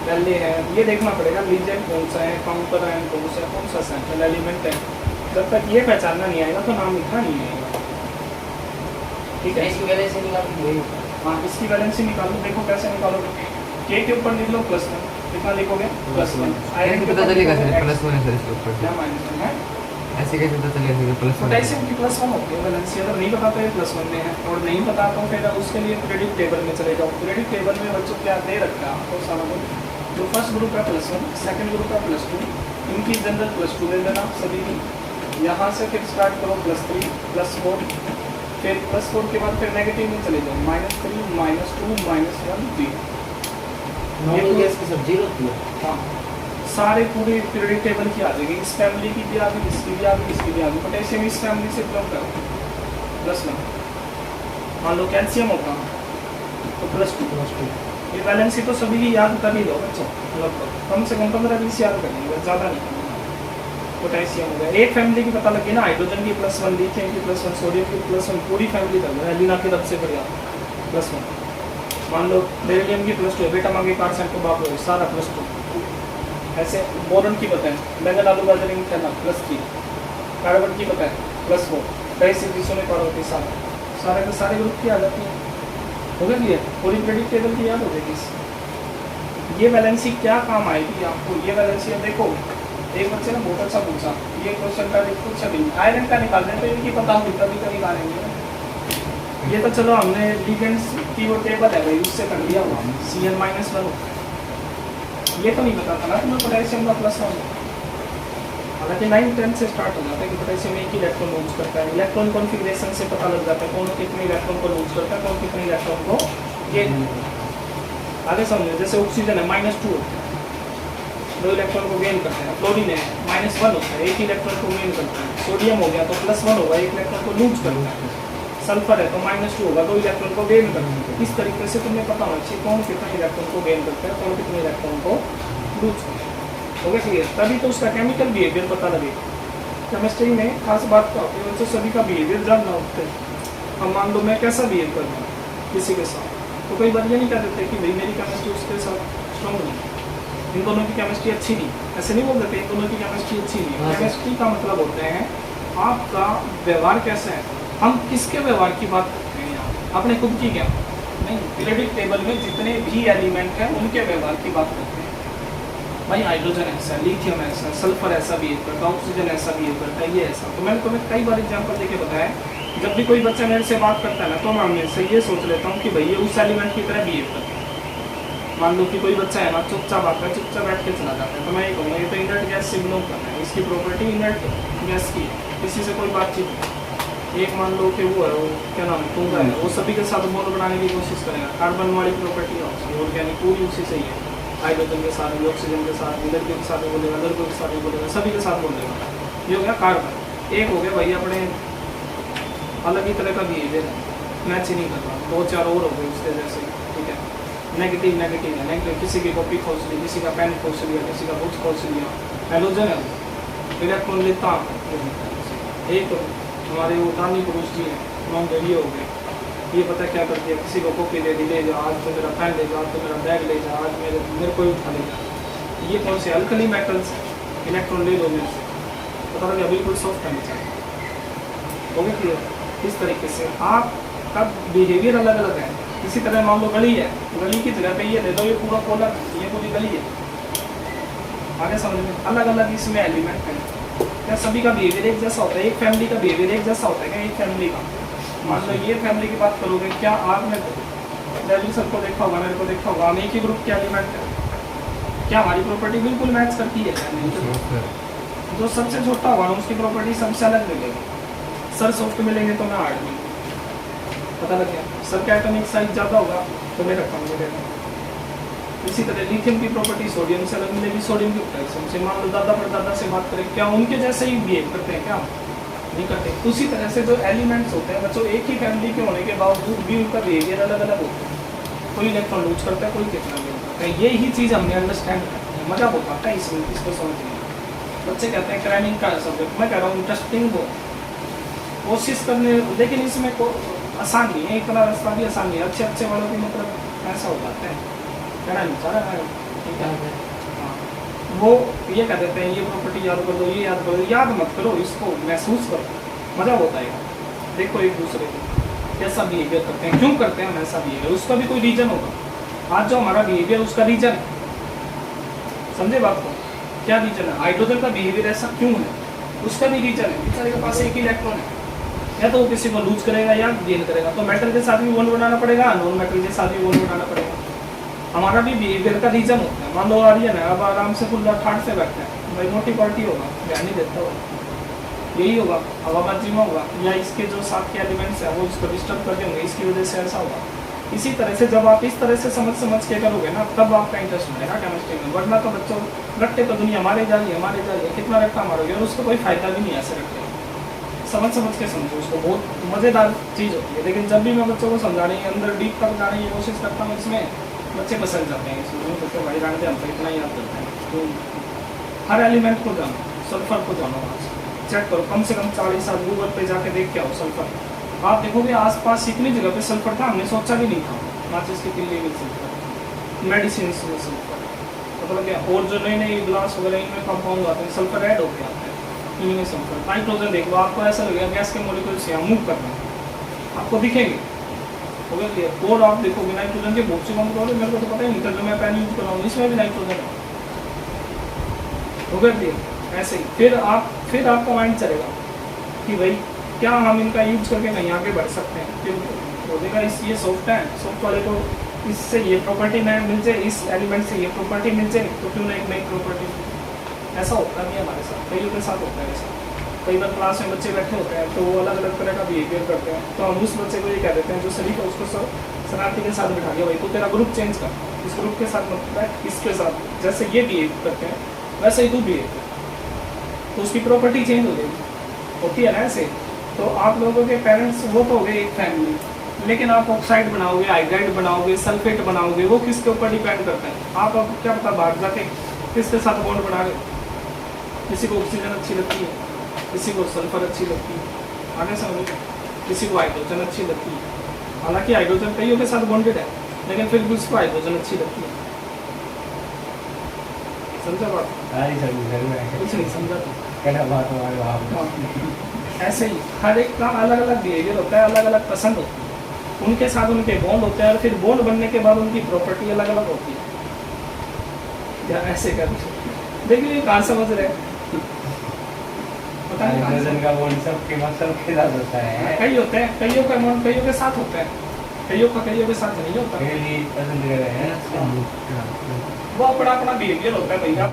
पहले है ये देखना पड़ेगा लीजेंड कौन सा है, काउंटर आयन कौन सा है, कौन सा सैंपल एलिमेंट है। जब तक ये पहचानना नहीं आएगा तो नाम लिखना नहीं आएगा। ठीक है, इसकी वैलेंसी निकाल दी। हाँ इसकी वैलेंसी निकालो, देखो कैसे निकालोगे। K के ऊपर लिख लो +1, कितना लिखोगे +1। आयरन कैसे पता चलेगा सर +1 है सर इसके ऊपर? क्या -1 है, ऐसे कैसे पता चलेगा सर +1? पोटेशियम की +1 होती है वैलेंसी। अगर नहीं पता तो ये +1 में है, और नहीं पता तो फिर उसके लिए क्रेडिट टेबल में चले जाओ। क्रेडिट टेबल में बच्चों क्या दे रखा है आपको सारा कुछ। जो फर्स्ट ग्रुप है +1, सेकंड ग्रुप है +2, इनकी जनरल +2 ले लेना सभी की। यहाँ से फिर स्टार्ट करो +3 +4, फिर +4 के बाद फिर नेगेटिव में चले जाओ, -3 -2 -1 0। नॉर्मल गैस की सब 0 होती है। हाँ सारे पूरी पीरियडिक टेबल की आ जाएगी, इस फैमिली की भी आ गई, इसकी भी आ गई, इसकी भी आ गई। पोटेशियम इस फैमिली से बिलोंग करो +1। मान लो कैल्शियम होगा तो +2। ये वैलेंसी तो सभी की याद कर ही लो बच्चों, लगभग कम से कम 15-20 याद करेंगे, ज़्यादा नहीं। पोटेशियम हो गया, एक फैमिली की पता लगी ना, हाइड्रोजन की +1, लिथियम की +1, सोडियम की +1, पूरी फैमिली कर लो। एलिना की तरफ से बढ़िया +1। मान लो बेरिलियम की +2, बेटा मांगे कार्बन को बाप लो सारा +2। ऐसे बोरॉन की पता है, मैंगन आलू गाजर करना +3, कार्बन की पता है +4, कई से जिसमें होती सारे के सारे ग्रुप की आ जाती है। हो गया क्लियर, पूरी पीरियडिक टेबल की याद हो जाएगी। ये वैलेंसी क्या काम आएगी आपको, ये वैलेंसी अब देखो एक बच्चे ने बहुत अच्छा पूछा, ये क्वेश्चन का कुछ नहीं आयरन का निकाल दें तो इनकी पता होगी तभी तो निकालेंगे। ये तो चलो हमने लिगेंड्स की वो टेबल है भाई उससे कर लिया हुआ, Cn -1 ये तो नहीं पता था ना तुम्हें पोटेशियम का +1। हालांकि 9-10 से स्टार्ट हो जाता है कि पोटेशियम एक ही इलेक्ट्रॉन लूज करता है, इलेक्ट्रॉन कॉन्फिगरेशन से पता लग जाता है कौन कितने इलेक्ट्रॉन को लूज करता है, कौन कितने इलेक्ट्रॉन को गेन। आगे समझो जैसे ऑक्सीजन है -2 होता है, 2 इलेक्ट्रॉन को गेन करते हैं। फ्लोरीन है -1 होता है, 1 इलेक्ट्रॉन को गेन करता है। सोडियम हो गया तो +1 होगा, 1 इलेक्ट्रॉन को लूज करता है। सल्फर है तो -2 होगा, 2 इलेक्ट्रॉन को गेन करता है। इस तरीके से तुम्हें पता होना चाहिए कौन कितने इलेक्ट्रॉन को गेन करता है, कौन कितने इलेक्ट्रॉन को लूज करता है। हो गया क्लियर, तभी तो उसका केमिकल बिहेवियर पता लगेगा। केमिस्ट्री में खास बात क्या होती है, सभी का बिहेवियर जानना होता है। अब मान लो मैं कैसा बिहेव कर रहा हूँ किसी के साथ, तो कई बार ये नहीं कह देते कि भाई मेरी केमिस्ट्री उसके साथ स्ट्रॉन्ग नहीं, इन दोनों की केमिस्ट्री अच्छी नहीं, ऐसे नहीं बोल देते इन दोनों की केमिस्ट्री अच्छी नहीं हाँ, है। केमिस्ट्री का मतलब होते हैं आपका व्यवहार कैसा है, हम किसके व्यवहार की बात करते हैं यहाँ, अपने खुद की क्या नहीं, पीरियडिक टेबल में जितने भी एलिमेंट हैं उनके व्यवहार की बात करते हैं। भाई हाइड्रोजन ऐसा, लिथियम ऐसा, सल्फर ऐसा बिहेव करता है, ऑक्सीजन ऐसा बिहेव करता है, ये ऐसा। तो मैंने तुम्हें कई बार एग्जांपल देके बताया, जब भी कोई बच्चा मेरे से बात करता है ना तो मैं मेरे से ये सोच लेता हूँ कि भाई ये उस एलिमेंट की तरह बिहेव करता है। मान लो कि कोई बच्चा है ना चुपचाप आता है, चुपचाप बैठ के चला जाता है, तो मैं ये कहूँगा ये तो इनर्ट गैस से बिलोंग करना है, इसकी प्रॉपर्टी इनर्ट गैस की है, किसी से कोई बातचीत नहीं। एक मान लो कि वो है, वो क्या नाम है, टूंगा है, वो सभी के साथ बॉन्ड बनाने की कोशिश करेगा, कार्बन वाली प्रॉपर्टी है उसकी, ऑर्गेनिक पूरी उसी से ही है, हाइड्रोजन के साथ भी, ऑक्सीजन के साथ भी, लड़के के साथ भी बोलेगा, लड़कों के साथ भी बोलेगा, सभी के साथ बोलेगा। ये हो गया कार्बन। एक हो गया भाई अपने अलग ही तरह का बिहेवियर है, मैच ही नहीं कर रहा, दो चार और हो गए उसके जैसे, ठीक है, नेगेटिव नेगेटिव है, नेगेटिव किसी की कॉपी खोज ली, किसी का पेन खोज लिया, किसी का बुक्स खोज लिया, हेलोजन है वो, इलेक्ट्रॉन लेता एक हमारे वो दानी पुरुष जी हैं, नॉन ये हो गए, ये पता क्या करती है, किसी को कॉपी दे दी, ले जा आज तो मेरा पेन ले जा, आज तो मेरा बैग ले जा, आज मेरे को ही उठा ले जा। ये कौन से अल्कली मेटल्स, इलेक्ट्रॉन ले लो मेरे से, पता लगा बिल्कुल सॉफ्ट है बेचारा, हो गया क्लियर। इस तरीके से आपका बिहेवियर अलग अलग है। इसी तरह मान लो गली है, गली की जगह पे ये ले लो, ये पूरा कोलर, ये पूरी गली है, आगे समझ में, अलग अलग इसमें एलिमेंट है। क्या सभी का बिहेवियर एक जैसा होता है? एक फैमिली का बिहेवियर एक जैसा होता है क्या? एक फैमिली का, मान लो ये फैमिली की बात करोगे, क्या आपने डेविल सर को देखा होगा, मेरे को देखा होगा, हम एक ही ग्रुप के एलिमेंट है, क्या हमारी प्रॉपर्टी बिल्कुल मैच करती है क्या? नहीं। जो सबसे छोटा होगा ना उसकी प्रॉपर्टी सबसे अलग मिलेगी। सर सॉफ्ट मिलेंगे तो मैं हार्ड मिलेंगे, पता लग गया। सर का एटॉमिक साइज ज़्यादा होगा तो मेरा कम मिलेगा। इसी तरह लिथियम की प्रॉपर्टी सोडियम से अलग मिलेगी, सोडियम की पोटेशियम से। मान लो दादा परदादा से बात करें, क्या उनके जैसे ही बिहेव करते हैं क्या? नहीं करते। उसी तरह से जो एलिमेंट्स होते हैं बच्चों, एक ही फैमिली के होने के बावजूद भी उनका बिहेवियर अलग अलग होता है। कोई इलेक्ट्रॉन लूज करता है, कोई कितना नहीं करता है। यही चीज़ हमने अंडरस्टैंड करनी है, मजा बहुत आता है इसमें, इसको समझने में। बच्चे कहते हैं क्रैमिंग का सब्जेक्ट, मैं कह रहा हूँ इंटरेस्टिंग हो, कोशिश करने, लेकिन इसमें आसान नहीं है, इतना रास्ता भी आसान नहीं है। अच्छे अच्छे वालों की मतलब ऐसा हो जाता है, कहना नहीं चाह रहा है, ठीक है। हाँ, वो ये कह देते हैं ये प्रॉपर्टी याद कर दो, ये याद कर दो, याद मत करो, इसको महसूस करो, मज़ा होता है। देखो एक दूसरे को कैसा बिहेवियर करते हैं, क्यों करते हैं हम ऐसा बिहेवियर, उसका भी कोई रीजन होगा। आज जो हमारा बिहेवियर उसका रीजन है, समझे बात को, क्या रीजन है? हाइड्रोजन का बिहेवियर ऐसा क्यों है, उसका भी रीजन है। बेचारे के पास एक इलेक्ट्रॉन है, या तो वो किसी को लूज करेगा या गेन करेगा, तो मेटल के साथ भी बॉन्ड बनाना पड़ेगा, नॉन मेटल के साथ भी बॉन्ड बनाना पड़ेगा। हमारा भी बिहेवियर का रीजन होता है। मान लो आर्यन है, अब आराम से फुल ठाट से बैठता है, भाई मोटी पार्टी होगा, ध्यान नहीं देता होगा, यही होगा, हवाबाजी में होगा, या इसके जो साथ के एलिमेंट्स है वो इसको डिस्टर्ब कर देंगे, इसकी वजह से ऐसा होगा। इसी तरह से जब आप इस तरह से समझ के करोगे ना, तब आपका इंटरेस्ट मिलेगा केमिस्ट्री में। वरना तो बच्चों रट्टे तो दुनिया हमारे जा रही है, कितना रट्टा मारोगे और उसको कोई फायदा भी नहीं है ऐसे रट्टे। समझ के समझो उसको, बहुत मज़ेदार चीज़ होती है। लेकिन जब भी मैं बच्चों को समझाने की, अंदर डीप तक जाने की कोशिश करता हूँ इसमें, बच्चे पसंद जाते हैं इसमें, तो भाई जानते हम तो इतना ही याद करते हैं। तो हर एलिमेंट को जानो, सल्फर को जानो, आज चेक करो, कम से कम 40 साल गूगल पे जाके देख के आओ सल्फर। आप देखोगे आसपास इतनी जगह पे सल्फर था, हमने सोचा भी नहीं था। माचिस की तिल्ली में सल्फर, मेडिसिन में सल्फर, मतलब क्या, और जो नए नए ग्लास वगैरह इनमें कंपाउंड आते हैं, सल्फर ऐड होके आते हैं इनमें सल्फर। नाइट्रोजन देखो, आपको ऐसा लगेगा गैस के मॉलिक्यूल्स यहाँ मूव कर रहे हैं, आपको दिखेंगे, हो गया क्लियर। और आप देखोगे नाइट्रोजन के बहुत से कंपाउंड, मेरे को तो पता ही नहीं था, जो मैं पेन यूज कर रहा हूँ इसमें भी नाइट्रोजन है, हो गया क्लियर। ऐसे ही फिर आपका माइंड चलेगा कि भाई क्या हम इनका यूज करके कहीं आगे बढ़ सकते हैं। फिर बोलेगा इस ये सॉफ्ट है, सॉफ्ट वाले को इससे ये प्रॉपर्टी नया मिल जाए, इस एलिमेंट से ये प्रॉपर्टी मिल जाए, तो क्यों ना एक नई प्रॉपर्टी। ऐसा होता नहीं है हमारे साथ, कईयों के साथ होता है ऐसा। कई बार क्लास में बच्चे बैठे होते हैं तो वो अलग अलग तरह का बिहेवियर करते हैं, तो हम उस बच्चे को ये कह देते हैं जो सभी को, उसको शरारती के साथ बिठा दिया, भाई तो तेरा ग्रुप चेंज कर, इस ग्रुप के साथ मत बैठ, इसके साथ जैसे ये बिहेव करते हैं वैसे ही तू बिहेव कर, तो उसकी प्रॉपर्टी चेंज हो जाएगी, होती है ना ऐसे। तो आप लोगों के पेरेंट्स वो तो हो गए एक फैमिली, लेकिन आप ऑक्साइड बनाओगे, हाइड्राइड बनाओगे, सल्फेट बनाओगे, वो किसके ऊपर डिपेंड करता है। आप अब क्या पता बाहर जाके किसके साथ बॉन्ड बना रहे, किसी को ऑक्सीजन अच्छी लगती है, किसी को सल्फर अच्छी लगती है, आगे समझो, किसी को हाइड्रोजन अच्छी लगती है। हालांकि हाइड्रोजन कईयों के साथ बॉन्डेड है, लेकिन फिर भी उसको हाइड्रोजन अच्छी लगती है। समझा बात? सारी सब्जी घर में है। कुछ नहीं समझा तो। क्या बात हमारे वहाँ पे। हाँ। ऐसे ही हर एक का अलग अलग बिहेवियर होता है, अलग अलग पसंद होती है, उनके साथ उनके बॉन्ड होते हैं और फिर बॉन्ड बनने के बाद उनकी प्रॉपर्टी अलग अलग होती है। या ऐसे कर देखिए कहाँ समझ रहे हैं? पता नहीं कहाँ हाइड्रोजन का बॉन्ड सबके साथ होता है। कई होते हैं, कईयों का बॉन्ड कईयों के साथ होता है, कईयों का कईयों के साथ नहीं होता। पहली पसंद कर रहे हैं। वो अपना अपना बिहेवियर होता है भैया।